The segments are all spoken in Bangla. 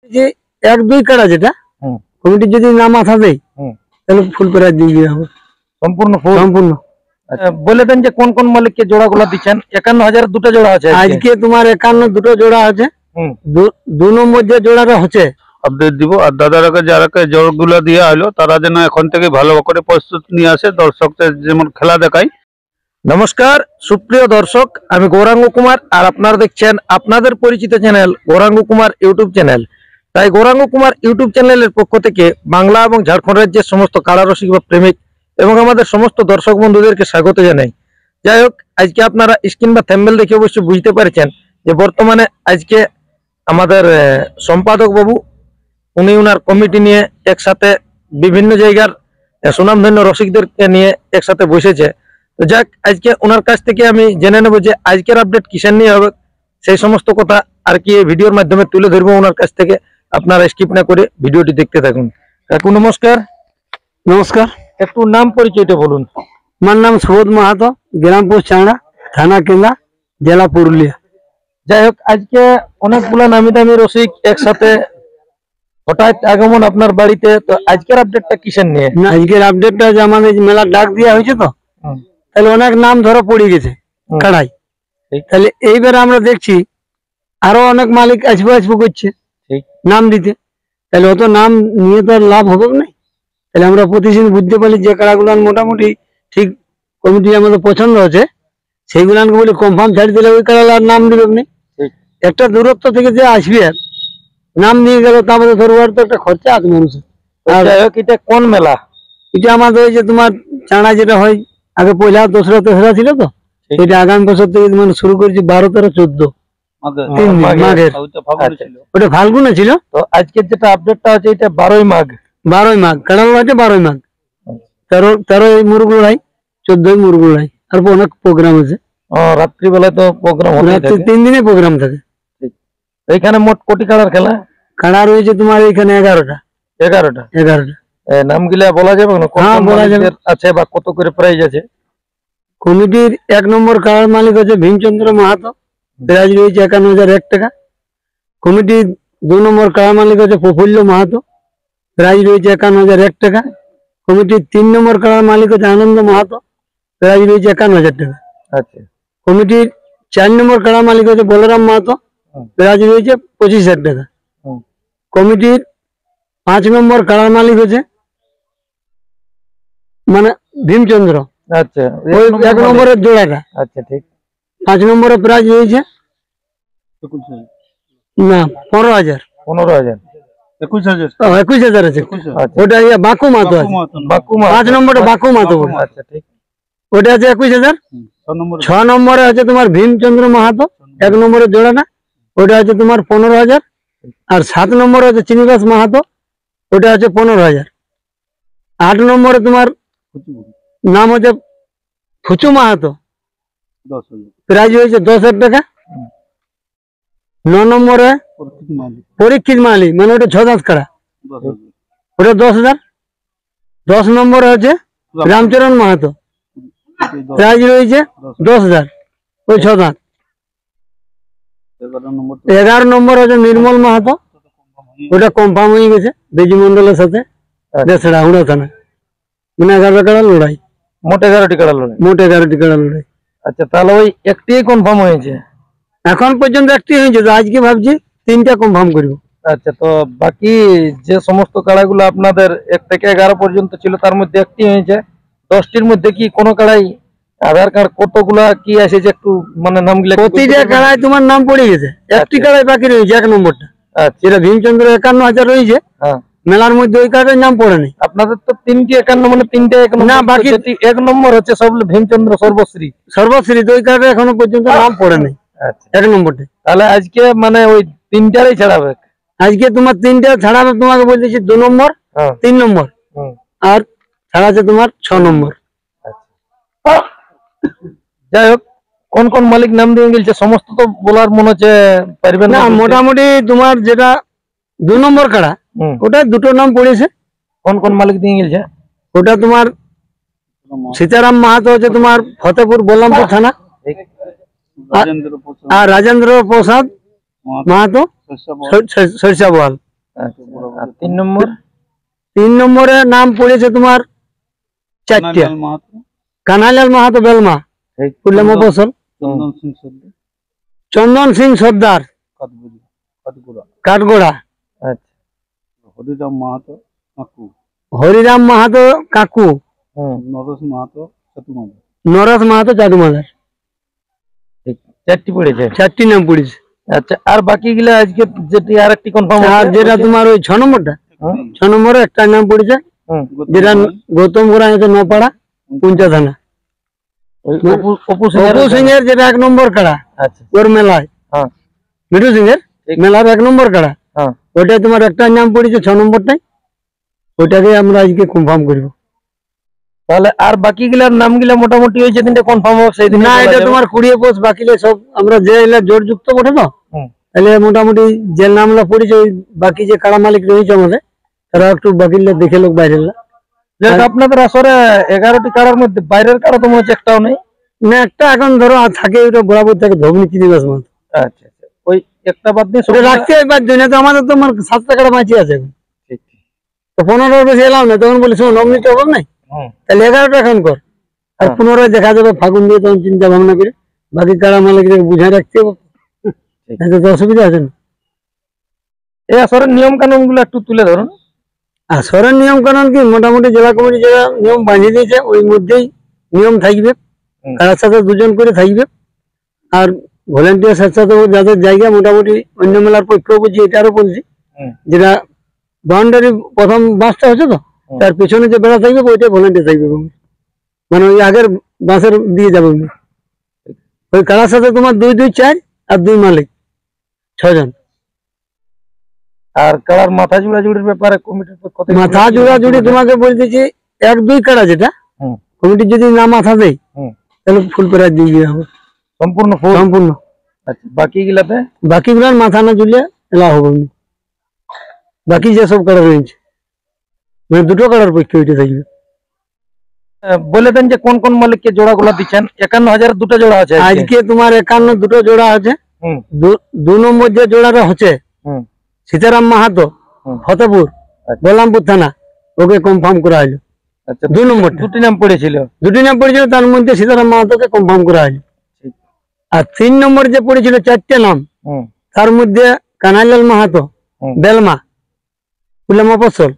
যে এক দুই কাড়া যেটা কমিটির যদি না মাথা দেয় তাহলে ফুল প্রাইজ দিয়ে হবে সম্পূর্ণ ফুল সম্পূর্ণ। বলে দেন যে কোন কোন মালিককে জোড়াগুলো দিচ্ছেন? 51,000 দুটো জোড়া আছে আজকে তোমার 51 দুটো জোড়া আছে। দু নম্বর যে জোড়াটা হচ্ছে আপডেট দিব। আর দাদারাকে যারাকে জোড়গুলো দেওয়া হলো তারা যেন এখন থেকে ভালো করে প্রস্তুতি নিয়ে আসে, দর্শকদের যেমন খেলা দেখায়। নমস্কার সুপ্রিয় দর্শক, আমি গৌরাঙ্গ কুমার আর আপনারা দেখছেন আপনাদের পরিচিত channel Gouranga Kumar YouTube channel. তাই গৌরাঙ্গ কুমার ইউটিউব চ্যানেলের পক্ষ থেকে বাংলা এবং ঝাড়খণ্ড রাজ্যের সমস্ত কাড়ারসিক বা প্রেমিক এবং আমাদের সমস্ত দর্শক বন্ধুদেরকে স্বাগত জানাই। যাই হোক, আজকে আপনারা স্ক্রিন বা থ্যাম্বনেল দেখে অবশ্যই বুঝতে পারছেন যে বর্তমানে আজকে আমাদের সম্পাদক বাবু উনি ওনার কমিটি নিয়ে একসাথে বিভিন্ন জায়গার সুনামধন্য রসিকদেরকে নিয়ে একসাথে বসেছে। তো যাক, আজকে ওনার কাছ থেকে আমি জেনে নেব যে আজকের আপডেট কিসের নিয়ে হবে, সেই সমস্ত কথা আর কি এই ভিডিওর মাধ্যমে তুলে ধরবো ওনার কাছ থেকে। আপনারা স্কিপ না করে ভিডিওটি দেখতে থাকুন। কাকু নমস্কার। নমস্কার। একটু নাম পরিচয়টা বলুন। আমার নাম সুবোধ মাহাতো, গ্রাম পোস্ট চাঁড়া, থানা কেন্দা, জেলা পুরুলিয়া। যাই হোক, আজকে অনেকগুলা নামি দামি রসিক একসাথে হঠাৎ আগমন আপনার বাড়িতে, তো আজকের আপডেটটা কিসের নিয়ে? আজকের আপডেটটা যে আমাদের মেলা ডাক দেওয়া হয়েছে, তো তাহলে অনেক নাম ধরা পড়ে গেছে কাড়াই। তাহলে এইবারে আমরা দেখছি আরো অনেক মালিক আসবো করছে নাম দিতে, তাহলে অত নাম নিয়ে তো আর লাভ হবে না। তাহলে আমরা প্রতিদিন বুঝতে পারি যে কাড়াগুলো মোটামুটি ঠিক কমিটি আমাদের পছন্দ হচ্ছে, সেইগুলানকে বলে কনফার্ম ছাড়ি দিলে ওই কাড়াল আর নাম দিবে না। একটা দূরত্ব থেকে যে আসবে আর নাম নিয়ে গেল, তা আমাদের ধরবার তো একটা খরচা আছে মানুষের। আর যাই হোক, এটা কোন মেলা? এটা আমাদের ওই যে তোমার চাঁড়া যেটা হয় আগে পয়লা দোসরা তেসরা ছিল, তো সেটা আগামী বছর থেকে মানে শুরু করেছি 12, 13, 14 মাঘের। ওটা ফাল্গুনে ছিল। তো আজকের যেটা আপডেটটা আছে এটা 12ই মাঘ। 12ই মাঘ কাড়াল আছে, 12ই মাঘ। 13 মুরগ লড়াই, 14 মুরগ লড়াই, আর অনেক প্রোগ্রাম আছে। রাত্রিবেলায় তো প্রোগ্রাম হয়, 3 দিনে প্রোগ্রাম থাকে। এইখানে মোট কোটি কাড়ার খেলা? কাড়া রয়েছে তোমার এখানে 11টা। 11টা নামগুলা বলা যাবে না? হ্যাঁ, বলা যাবে। আছে বা কত করে প্রাইজ আছে? কমিটির 1 নম্বর কাড়ার মালিক হচ্ছে ভীমচন্দ্র মাহাতো, প্রাইজ রয়েছে 51,001 টাকা। কমিটির 2 নম্বর কাড়ার মালিক হচ্ছে প্রফুল্ল মাহাতো, প্রাইজ রয়েছে 51,001 টাকা। কমিটির 3 নম্বর কাড়ার মালিক হচ্ছে আনন্দ মাহাতো, প্রাইজ রয়েছে 51,000 টাকা। আচ্ছা। কমিটির 4 নম্বর কাড়ার মালিক হচ্ছে বলরাম মাহাতো, প্রাইজ রয়েছে 25,000 টাকা। কমিটির 5 নম্বর কাড়ার মালিক হচ্ছে মানে ভীমচন্দ্র। আচ্ছা, ওই 1 নম্বরের জোড়াটা। আচ্ছা, ঠিক। 5 নম্বরে প্রাইজ রয়েছে না 15,000। 21,000 আছে। ওটা বাকু মাহাতো আছে। 5 নম্বরে বাকু মাহাতো। আচ্ছা, ঠিক। ওটা আছে 21,000। 6 নম্বরে আছে তোমার ভীমচন্দ্র মাহাতো, 1 নম্বরের জোড়াটা, ওটা আছে তোমার 15,000। আর 7 নম্বরে আছে চিনিবাস মাহাতো, ওটা আছে 15,000। 8 নম্বরে তোমার নাম হচ্ছে ফুচু মাহাতো, প্রাইজ হয়েছে 10,000 টাকা। 9 নম্বরে পরীক্ষিত মালি, মানে ওটা 6 দাঁত কাড়া, ওটা 10,000। 10 নম্বরে হচ্ছে রামচরণ মাহাতো, প্রাইজ রয়েছে 10,000, ওই 6 দাঁত। 11 নম্বর হচ্ছে নির্মল মাহাতো, ওটা কনফার্ম হয়ে গেছে বেজি মন্ডলের সাথে, দেশড়া হুড়া থানা। মানে 11 কাড়া লড়াই, মোট 11টি কাড়া লড়াই। মোট 11টি কাড়া লড়াই। আচ্ছা, তাহলে ওই একটি কনফার্ম হয়েছে এখন পর্যন্ত একটি হয়েছে, তো আজকে ভাবছি 3টা কনফার্ম করবো। আচ্ছা, তো বাকি যে সমস্ত কাড়াগুলো আপনাদের 1 থেকে 11 পর্যন্ত ছিল তার মধ্যে একটি হয়েছে। 10টির মধ্যে কি কোনো কাড়াই আধার কার্ড কতগুলা কি এসেছে একটু মানে নামগুলো? প্রতিটা কাড়ায় তোমার নাম পড়ে গেছে, একটি কাড়াই বাকি রয়েছে 1 নম্বরটা। আচ্ছা, যেটা ভীমচন্দ্র 51,000 রয়েছে, মেলার মধ্যে ওই কার্ডের নাম পড়ে নেই। আপনাদের তো 3টি 51 মানে 3টে 1 নম্বর, না বাকি 1 নম্বর হচ্ছে সব ভীমচন্দ্র সর্বশ্রী। তো ওই কার্ডে এখনো পর্যন্ত নাম পড়ে নেই। আচ্ছা, 1 নম্বরটা। তাহলে আজকে মানে ওই 3টারই ছাড়াবে? আজকে তোমার 3টা ছাড়াবে, তোমাকে বলতেছি 2 নম্বর, 3 নম্বর, আর ছাড়াছে তোমার 6 নম্বর। যাই হোক, কোন কোন মালিক নাম দিয়ে গেছে সমস্ত তো বলার মনে হচ্ছে পারবেন না। মোটামুটি তোমার যেটা 2 নম্বর কাড়া, ওটা 2টো নাম পড়েছে। কোন কোন মালিক দিয়ে গেছে? ওটা তোমার সীতারাম মাহাতো হচ্ছে তোমার ফতেপুর বল্লামপুর থানা, আর রাজেন্দ্র প্রসাদ মাহাতো সরিষা বল। আচ্ছা, আর 3 নম্বর? 3 নম্বরে নাম পড়েছে তোমার 4টে। কানাইলাল মাহাতো, কানাইলাল মাহাতো বেলমা, ঠিক। কুল্লা মফস্বল। চন্দন সিং সর্দার, চন্দন সিং সর্দার, কাঠগোড়া। আচ্ছা। হরিরাম মাহাতো কাকু, হরিরাম মাহাতো কাকু, নরেশ মাহাতো চতুমাদার। নরস মাহাতো চাটুমাদার। ঠিক, 4টি পড়েছে। 4টি নাম পড়েছে। আচ্ছা, আর বাকি গুলা আজকে যেটি আরেকটি কনফার্ম আর যেটা তোমার ওই 6 নম্বরটা, 6 নম্বরে একটা নাম পড়েছে, যেটা গৌতম গোড়াই হচ্ছে নপাড়া পুঞ্চা থানা। অপু অপু সিং এর যেটা 1 নম্বর কাড়া, আচ্ছা, ওর মেলায় মিঠু সিং এর মেলার 1 নম্বর কাড়া, ওইটাই তোমার একটা নাম পড়েছে 6 নম্বরটাই, ওইটাকে আমরা আজকে কনফার্ম করব। তাহলে আর বাকি গুলার নামগুলা মোটামুটি ওই যেদিনটা কনফার্ম হবে সেই দিন? না, এটা তোমার 20 পোষ বাকিলে সব আমরা যে এলা জোর যুক্ত বটে তো, তাহলে মোটামুটি যে নামলা পড়েছে ওই বাকি যে কাড়া মালিক রয়েছে আমাদের, তারা একটু বাকিলে দেখে লোক বাইরে। আপনাদের আসরে 11টি কাড়ার মধ্যে বাইরের কাড়া তো মনে হচ্ছে একটাও নেই? না, একটা এখন ধরো থাকে, ওটা বরাবর থাকে ধবনি চিনিবাস মাছ। আচ্ছা, ওই একটা বাদ দিয়ে ওটা রাখতে পারছি না, তো আমাদের তো আমার 7টা কাড়া মাছি আছে এখন। তো 15 বেশি এলাম না, তখন বলি শোন অমনি তো হবে না, তাহলে 11টা এখন কর, আর পুনরায় দেখা যাবে ফাগুন দিয়ে, তখন চিন্তা ভাবনা করে বাকি কাড়া মালিকদের বুঝায় রাখতে হবে, তো অসুবিধা আছে না। এই আসরের নিয়ম কানুন গুলো একটু তুলে ধরুন। আসরের নিয়ম কানুন কি, মোটামুটি জেলা কমিটি যারা নিয়ম বাঁধিয়ে দিয়েছে ওই মধ্যেই নিয়ম থাকবে, কারার সাথে 2 জন করে থাকবে, আর ভলেন্টিয়ার সাথে যাদের জায়গা মোটামুটি অন্য মেলার পক্ষেও বুঝি, এটারও বলছি, যেটা বাউন্ডারি প্রথম বাসটা হচ্ছে তো, তার পেছনে যে বেড়া থাকবে ওইটাই ভলেন্টিয়ার থাকবে, মানে ওই আগের বাসের দিয়ে যাবে। ওই কারার সাথে তোমার 2, 2, 4 আর 2 মালিক, 6 জন। আর কাড়ার মাথা জোড়া জুড়ির ব্যাপারে কমিটির পক্ষ থেকে? মাথা জোড়া জুড়ি তোমাকে বলতেছি 1, 2 কাড়া যেটা কমিটির যদি না মাথা দেয় তাহলে ফুল প্রাইজ দিয়ে দেওয়া হবে, সম্পূর্ণ সম্পূর্ণ। আচ্ছা, বাকি গুলাতে? বাকি গুলার মাথা না জুড়লে এলা হবে না। বাকি যেসব কাড়া রয়েছে মানে 2টো কাড়ার পক্ষে ওইটা থাকবে। বলে দেন যে কোন কোন মালিককে জোড়া গুলা দিচ্ছেন? 51,000 দুটো জোড়া আছে আজকে তোমার 51 2টো জোড়া আছে। 2 নম্বর যে জোড়াটা হচ্ছে সীতারাম মাহাতো, ফতেপুর, গোলামপুর থানা, ওকে কনফার্ম করা হলো। আচ্ছা, 2 নম্বর 2টি নাম পড়েছিল, তার মধ্যে সীতারাম মাহাতোকে কনফার্ম করা হলো। আর 3 নম্বর যে পড়েছিল 4টে নাম, তার মধ্যে কানাইলাল মাহাতো বেলমা, কুল্লা মফস্বল,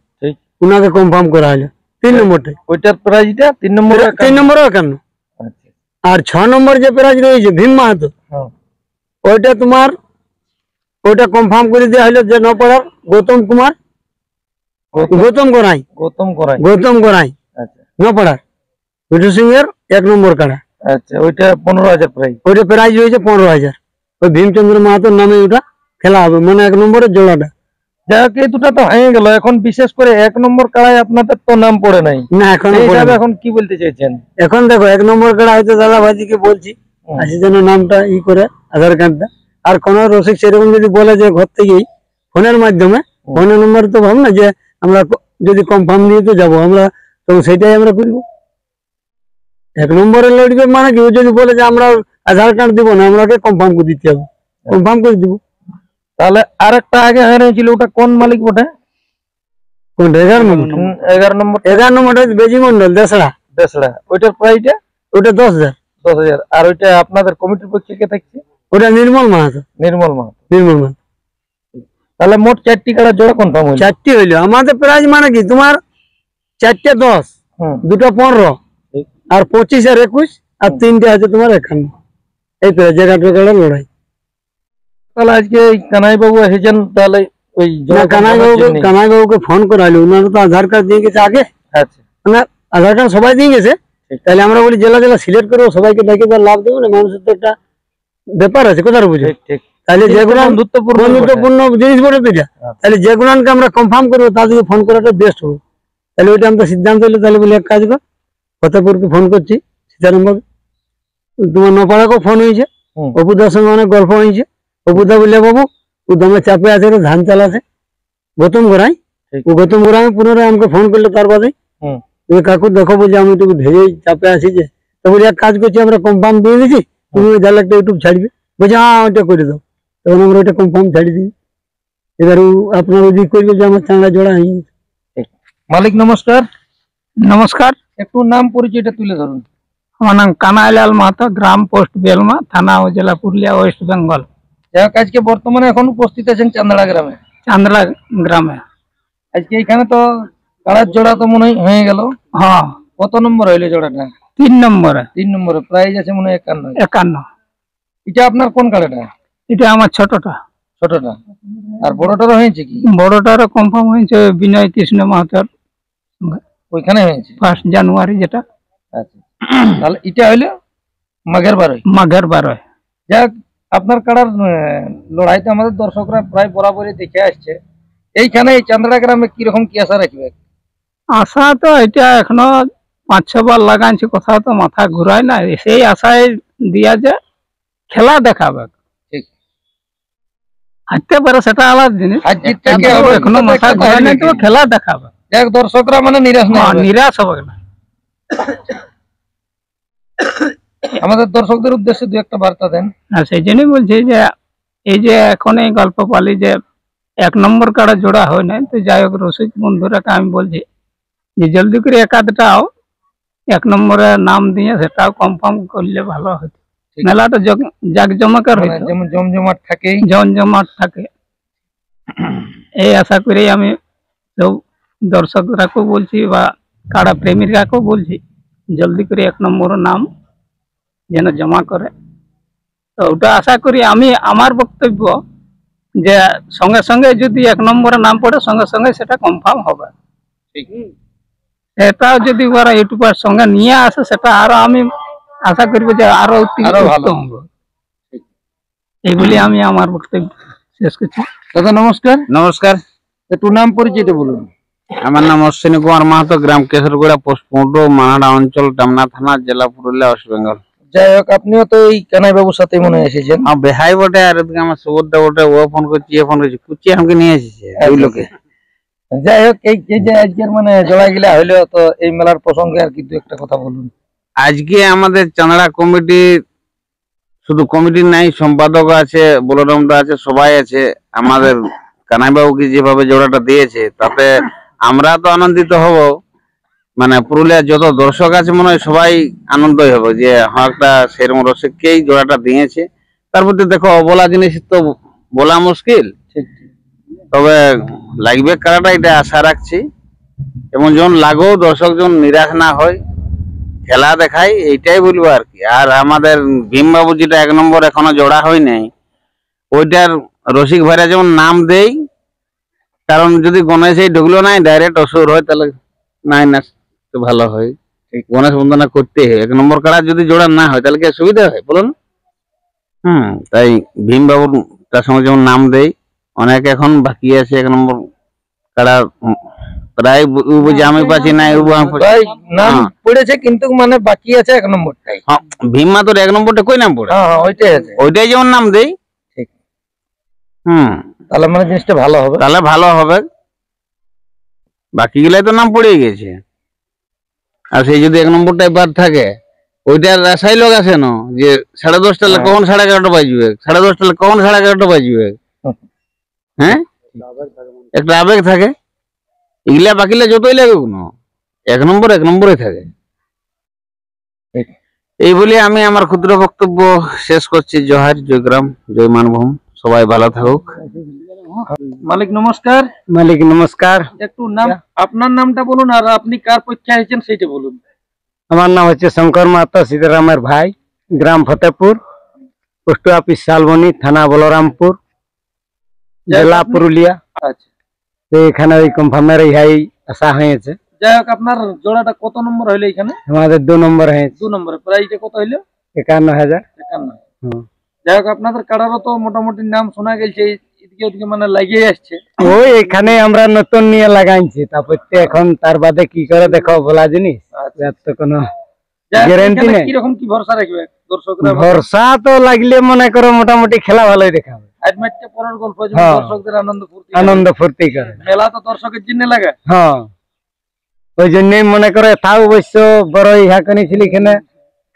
উনাকে কনফার্ম করা হলো 3 নম্বরটাই। ওইটার প্রাইজটা 3 নম্বর? 3 নম্বরও 51। আর 6 নম্বর যে প্রাইজ রয়েছে ভীম মাহাতো, ওইটা তোমার ওইটা কনফার্ম করে দেওয়া হলো যে নপাড়ার গৌতম কুমার, গৌতম গোড়াই নপাড়ার মিঠু সিং এর 1 নম্বর কাড়া। আচ্ছা, ওইটা 15,000 প্রাইজ? ওইটা প্রাইজ রয়েছে 15,000। ওই ভীমচন্দ্র মাহাতোর নামে ওটা খেলা হবে, মানে 1 নম্বরের জোড়াটা। যাই হোক, এই দুটা তো হয়ে গেল। এখন বিশেষ করে 1 নম্বর কাড়ায় আপনাদের তো নাম পড়ে নাই না, এখন এখন কি বলতে চাইছেন? এখন দেখো 1 নম্বর কাড়া হয়তো দাদা ভাইজিকে বলছি আছে যেন নামটা করে আধার কার্ডটা, আর কোন রসিক সেরকম যদি বলে যে ঘর থেকেই ফোনের মাধ্যমে, ফোনের নম্বর তো ভাব না যে আমরা যদি কনফার্ম নিয়ে তো যাবো আমরা, তো সেটাই আমরা করবো। 1 নম্বরে লড়বে মানে কি, যদি বলে যে আমরা আধার কার্ড দিব না, আমরা কনফার্ম করে দিতে হবে, কনফার্ম করে দিব। তাহলে আরেকটা আগে হারিয়েছিল, ওটা কোন মালিক বটে? কোনটা? 11 নম্বর। 11 নম্বরটা বেজি মন্ডল দেশড়া। ওইটার প্রাইসটা? ওটা 10,000। আর ওইটা আপনাদের কমিটির পক্ষে কে থাকছে? ওটা নির্মল মাহাতো। তাহলে মোট 4টি কাড়া জোড়া কনফার্ম হইলো? 4টি হইলো। আমাদের প্রাইজ মানে কি, তোমার 4টে 10, 2টা 15, আর 25 আর 21, আর 3টে আছে তোমার 51। এই তো জায়গাটা লড়াই। তাহলে আজকে কানাই বাবু এসেছেন, তাহলে ওই কানাই বাবুকে ফোন করা হলো, ওনারা তো আধার কার্ড দিয়ে গেছে আগে। আচ্ছা, মানে আধার কার্ড সবাই দিয়ে গেছে, তাহলে আমরা বলি জেলা জেলা সিলেক্ট করবো, সবাইকে ডেকে তার লাভ দেবো না, মানুষের তো একটা ব্যাপার আছে, কোথাও বুঝে। তাহলে যেগুলো বন্ধুত্বপূর্ণ জিনিস বলে তো এটা, তাহলে যেগুলোকে আমরা কনফার্ম করবো তাদেরকে ফোন করাটা বেস্ট হবে। তাহলে ওইটা আমরা সিদ্ধান্ত হলো, তাহলে বলি এক কাজ কর, ফতেপুরকে ফোন করছি, সীতারাম বাবু, তোমার নপাড়াকেও ফোন হয়েছে, অপুদার সঙ্গে অনেক গল্প হয়েছে। অপুদা বললে বাবু ও দমে চাপে আছে, ধান চালাছে গৌতম গোড়াই, ও গৌতম গোড়াই পুনরায় আমাকে ফোন করলো তার বাদে, কাকু দেখো বলছি আমি একটু ধেয়ে চাপে আছি, যে তো বলি এক কাজ করছি, আমরা কনফার্ম দিয়ে দিচ্ছি, তুমি ওই একটা ইউটিউব ছাড়বে, বলছি হ্যাঁ ওইটা করে দাও, তখন আমরা ওইটা কনফার্ম ছাড়ি দিই। এবার আপনার ওদিক করবে যে আমার চাঁদা জোড়া হয়ে গেছে। মালিক নমস্কার। নমস্কার, একটু নাম পরিচয়টা তুলে ধরুন। আমার নাম কানাইলাল মাহাতো, গ্রাম পোস্ট বেলমা, থানা ও জেলা পুরুলিয়া, ওয়েস্ট বেঙ্গল। যাই হোক, আজকে বর্তমানে এখন উপস্থিত আছেন চান্দড়া গ্রামে। চান্দলা গ্রামে। আজকে এখানে তো কাড়ার জোড়া তো মনে হয় হয়ে গেল। হ্যাঁ, কত নম্বর হইলো জোড়াটা? 3 নম্বরে। 3 নম্বরে। প্রাইস আছে মনে হয় 51। 51। এটা আপনার কোন কাড়াটা? এটা আমার ছোটটা। ছোটটা। আর বড়টারও হয়েছে কি? বড়টারও কনফার্ম হয়েছে বিনয় কৃষ্ণ মাহাতোর ওইখানে হয়েছে 1 জানুয়ারি, যেটা আচ্ছা। তাহলে এটা হইলো মাঘের 12। মাঘের 12। যাক, আপনার কাড়ার লড়াইতে আমাদের দর্শকরা প্রায় বরাবরই দেখে আসছে। এইখানে এই চান্দড়া গ্রামে কিরকম কি আশা রাখবে? আশা তো এটা এখনো 5-6 বার লাগাইছি, কোথাও তো মাথা ঘুরায় না। সেই আশায় দিয়া যে খেলা দেখাবে। ঠিক। হাঁটতে পারে সেটা আলাদা জিনিস, আজ জিততে কি হবে? এখনো মাথা ঘুরায় নাই, তো খেলা দেখাবে। যাক, দর্শকরা মানে নিরাশ না হবে। নিরাশ হবে না। আমাদের দর্শকদের উদ্দেশ্যে দু একটা বার্তা দেন। আর সেই জন্যই বলছি যে এই যে এখন এই গল্প পালি যে 1 নম্বর কাড়া জোড়া হয় নাই, তো যাই হোক রসিক বন্ধুরাকে আমি বলছি যে জলদি করে একাধটাও 1 নম্বরে নাম দিয়ে সেটাও কনফার্ম করলে ভালো হতো। মেলাটা জাকজমকের মানে হইতো, যেমন জমজমাট থাকে। জমজমাট থাকে। এই আশা করে আমি সব দর্শকরাকেও বলছি বা কাড়া প্রেমীরাকেও বলছি জলদি করে 1 নম্বর নাম যেন জমা করে। তো ওটা আশা করি আমি, আমার বক্তব্য যে সঙ্গে সঙ্গে যদি 1 নম্বরে নাম পড়ে সঙ্গে সঙ্গে সেটা কনফার্ম হবে। ঠিক। সেটাও যদি ওরা ইউটিউবার সঙ্গে নিয়ে আসে সেটা আরো আমি আশা করবো যে আরো উত্তম হবে। এই বলে আমি আমার বক্তব্য শেষ করছি। দাদা নমস্কার। নমস্কার, একটু নাম পরিচয়টা বলুন। আমার নাম অশ্বিনী কুমার মাহাতো, গ্রাম কেশরগোড়া, পোস্ট পৌড্র, মানাড়া অঞ্চল, টামনা থানা, জেলা পুরুলিয়া, ওয়েস্ট বেঙ্গল। যাই হোক, আপনিও তো এই কানাই বাবুর সাথে মনে হয় এসেছেন। বেহাই বটে, আর এদিকে আমার সুবোধটা বটে। ও ফোন করছি, এ ফোন করছি, কুচি আমাকে নিয়ে এসেছে ওই লোকে। যাই হোক, এই যে আজকের মানে জোড়া গিলা হইলো, তো এই মেলার প্রসঙ্গে আর কি দু একটা কথা বলুন। আজকে আমাদের চাঁদড়া কমিটি, শুধু কমিটি নাই, সম্পাদক আছে, বলরামদা আছে, সবাই আছে। আমাদের কানাইবাবুকে যেভাবে জোড়াটা দিয়েছে তাতে আমরা তো আনন্দিত হব, মানে পুরুলিয়ার যত দর্শক আছে মনে হয় সবাই আনন্দই হবে যে হ্যাঁ একটা সেরকম রসিককেই জোড়াটা দিয়েছে। তার মধ্যে দেখো অবলা জিনিস তো বলা মুশকিল, তবে লাগবে কারাটা এটা আশা রাখছি। এবং যখন লাগেও দর্শক যখন নিরাশ না হয়, খেলা দেখাই, এইটাই বলবো আর কি। আর আমাদের ভীমবাবু যেটা 1 নম্বর এখনো জোড়া হয় নাই, ওইটার রসিক ভাইরা যেমন নাম দেই, কারণ যদি গণেশ এই ঢুকলো নাই ডাইরেক্ট অসুর হয়, তাহলে নাই না তো ভালো হয়। গণেশ বন্দনা করতে হয়। 1 নম্বর কাড়া যদি জোড়া না হয় তাহলে কি সুবিধা হয় বলুন? তাই ভীমবাবুর তার সঙ্গে যেমন নাম দেই, অনেক এখন বাকি আছে 1 নম্বর কাড়া। প্রায় বুঝে আমি পাচ্ছি না, নাম পড়েছে কিন্তু মানে বাকি আছে 1 নম্বরটাই। ভীমা তোর 1 নম্বরটা কই নাম পড়ে? ওইটাই আছে, ওইটাই যেমন নাম দেই। ঠিক। তাহলে মানে জিনিসটা ভালো হবে। তাহলে ভালো হবে, বাকি গুলাই তো নাম পড়ে গেছে। আর সেই যদি 1 নম্বরটাই বাদ থাকে, ওইটার আশাই লোক আছে না যে 10:30 কখন 11:30 বাজবে, 10:30 কখন 11:30 বাজবে। হ্যাঁ, একটা আবেগ থাকে। এগুলা বাকিলা যতই লাগে কোনো 1 নম্বরে থাকে। এই বলে আমি আমার ক্ষুদ্র বক্তব্য শেষ করছি। জয় জয়গ্রাম, জয় মানভূম, সবাই ভালো থাকুক। মালিক নমস্কার। মালিক নমস্কার। একটু নাম, আপনার নামটা বলুন আর আপনি কার পক্ষে আছেন সেইটা বলুন। আমার নাম হচ্ছে শঙ্কর মাহাতো, সীতারামের ভাই, গ্রাম ফতেপুর, পোস্ট অফিস শালবনি, থানা বলরামপুর, জেলা পুরুলিয়া। আচ্ছা, তো এখানে ওই কনফার্মের ইহাই আশা হয়েছে। যাই হোক, আপনার জোড়াটা কত নম্বর হইলো এখানে? আমাদের 2 নম্বর হয়েছে। 2 নম্বরে। প্রাইসটা কত হইলো? 51,000। 51। যাই হোক, আপনাদের কাড়ারও তো মোটামুটি নাম শোনা গেছে, এদিকে ওদিকে মানে লাগিয়ে আসছে। ওই এখানে আমরা নতুন নিয়ে লাগাইছি, তারপর এখন তার বাদে কি করে দেখো বলা জিনিস, তো কোনো গ্যারান্টি নেই। কিরকম কি ভরসা রাখবে দর্শকরা? ভরসা তো লাগলে মনে করো মোটামুটি খেলা ভালোই দেখাবে। আজ ম্যাচটা পরের গল্প, দর্শকদের আনন্দ ফুর্তি করে। মেলা তো দর্শকের জন্য লাগে। হ্যাঁ, ওই জন্যই মনে করে তাও অবশ্য বড় ইহা করেছিল, এখানে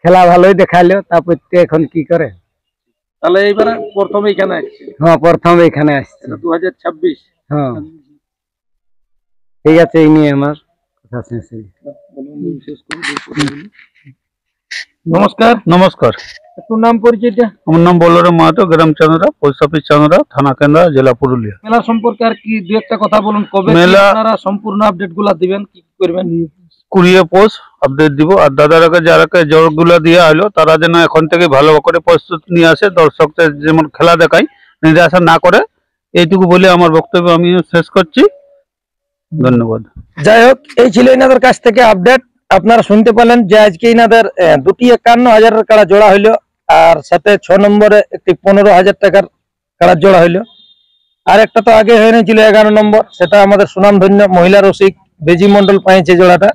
খেলা ভালোই দেখালো, তারপর এখন কি করে। তাহলে এইবার প্রথমে এখানে আসছে, হ্যাঁ প্রথম এখানে আসছে। 2026। হ্যাঁ ঠিক আছে, এই নিয়ে আমার কথা শেষ হলো। নমস্কার। নমস্কার, একটু নাম পরিচয়টা। আমার নাম বলরাম মাহাতো, গ্রাম চাঁদরা, পোস্ট অফিস চাঁদরা, থানা কেন্দ্রা, জেলা পুরুলিয়া। মেলা সম্পর্কে আর কি দু একটা কথা বলুন, কবে মেলা- আপনারা সম্পূর্ণ আপডেট গুলা দিবেন, কি করবেন? কুড়িয়ে পোস্ট আপডেট দিব। আর দাদারাকে যারাকে জোরগুলা দেওয়া হলো তারা যেন এখন থেকে ভালো করে প্রস্তুতি নিয়ে আসে, দর্শকদের যেমন খেলা দেখায় নিরাশা না করে, এইটুকু বলে আমার বক্তব্য আমি শেষ করছি। ধন্যবাদ। যাই হোক, এই ছিল এনাদের কাছ থেকে আপডেট। আপনারা শুনতে পেলেন যে আজকে এনাদের 251,000 কাড়া জোড়া হইলো, আর সাথে 6 নম্বরে একটি 15,000 টাকার কাড়া জোড়া হইলো। আর একটা তো আগে হয়ে ছিল 11 নম্বর, সেটা আমাদের সুনামধন্য মহিলা রসিক বেজি মন্ডল পাইছে জোড়াটা।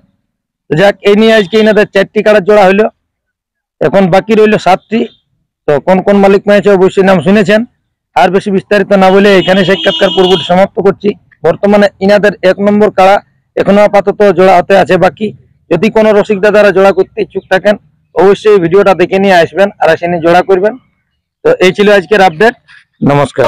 তো যাক, এই নিয়ে আজকে এনাদের 4টি কাড়া জোড়া হইলো, এখন বাকি রইল 7টি। তো কোন কোন মালিক পেয়েছে অবশ্যই নাম শুনেছেন। আর বেশি বিস্তারিত না বলে এখানে সাক্ষাৎকার পর্বটি সমাপ্ত করছি। বর্তমানে ইনাদের 1 নম্বর কাড়া এখনো আপাতত জোড়া হতে আছে বাকি। যদি কোনো রসিক দাদারা জোড়া করতে ইচ্ছুক থাকেন অবশ্যই ভিডিওটা দেখে নিয়ে আসবেন আর এসে নিয়ে জোড়া করবেন। তো এই ছিল আজকের আপডেট। নমস্কার।